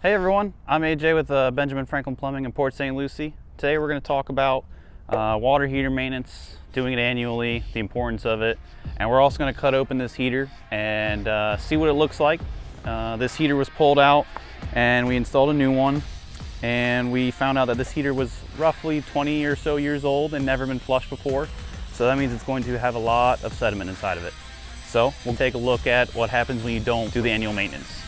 Hey everyone, I'm AJ with Benjamin Franklin Plumbing in Port St. Lucie. Today we're going to talk about water heater maintenance, doing it annually, the importance of it, and we're also going to cut open this heater and see what it looks like. This heater was pulled out and we installed a new one, and we found out that this heater was roughly 20 or so years old and never been flushed before. So that means it's going to have a lot of sediment inside of it. So we'll take a look at what happens when you don't do the annual maintenance.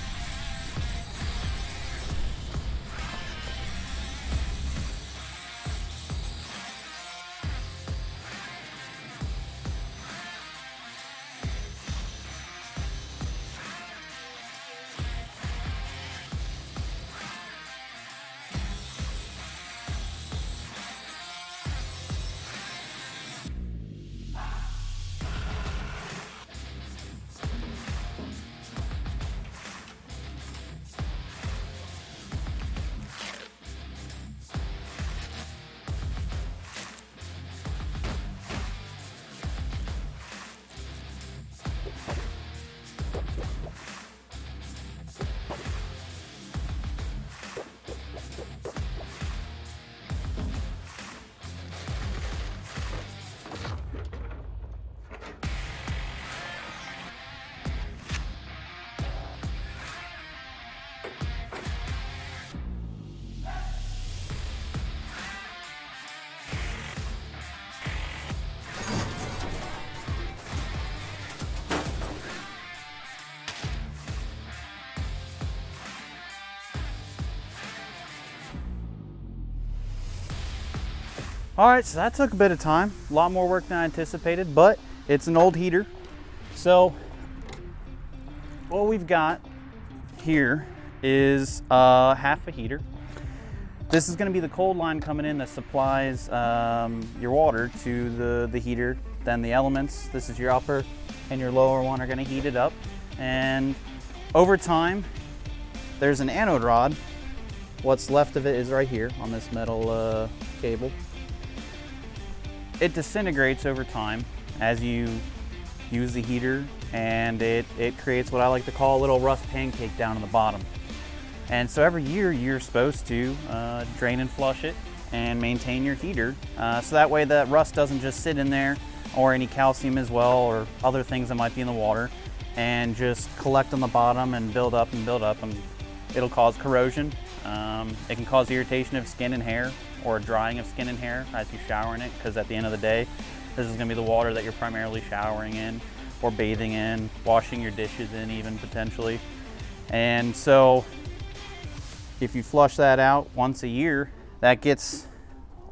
All right, so that took a bit of time, a lot more work than I anticipated, but it's an old heater. So what we've got here is half a heater. This is gonna be the cold line coming in that supplies your water to the heater. Then the elements, this is your upper and your lower one, are gonna heat it up. And over time, there's an anode rod. What's left of it is right here on this metal cable. It disintegrates over time as you use the heater, and it creates what I like to call a little rust pancake down in the bottom. And so every year you're supposed to drain and flush it and maintain your heater, so that way that rust doesn't just sit in there, or any calcium as well, or other things that might be in the water, and just collect on the bottom and build up, and it'll cause corrosion. It can cause irritation of skin and hair, or drying of skin and hair as you shower in it, because at the end of the day, this is going to be the water that you're primarily showering in, or bathing in, washing your dishes in even potentially. And so if you flush that out once a year, that gets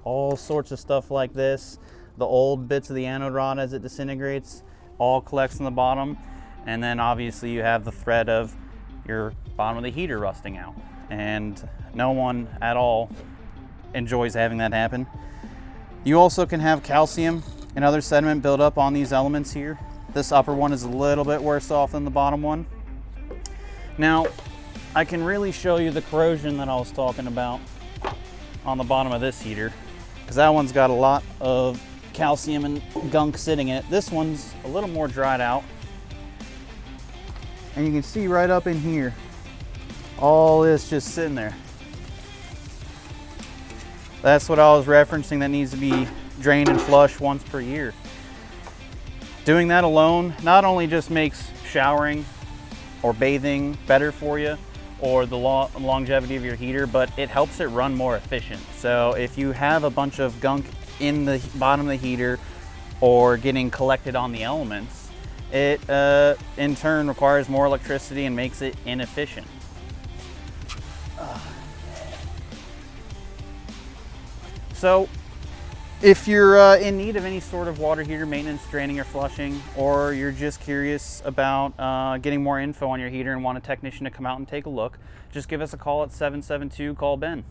all sorts of stuff like this. The old bits of the anode rod, as it disintegrates, all collects in the bottom, and then obviously you have the thread of your bottom of the heater rusting out, and no one at all enjoys having that happen. You also can have calcium and other sediment build up on these elements here. This upper one is a little bit worse off than the bottom one. Now, I can really show you the corrosion that I was talking about on the bottom of this heater, because that one's got a lot of calcium and gunk sitting in it. This one's a little more dried out, and you can see right up in here, all this just sitting there. That's what I was referencing, that needs to be drained and flushed once per year. Doing that alone not only just makes showering or bathing better for you, or the longevity of your heater, but it helps it run more efficient. So if you have a bunch of gunk in the bottom of the heater or getting collected on the elements, it in turn requires more electricity and makes it inefficient. So if you're in need of any sort of water heater maintenance, draining or flushing, or you're just curious about getting more info on your heater and want a technician to come out and take a look, just give us a call at 772-CALL-BEN.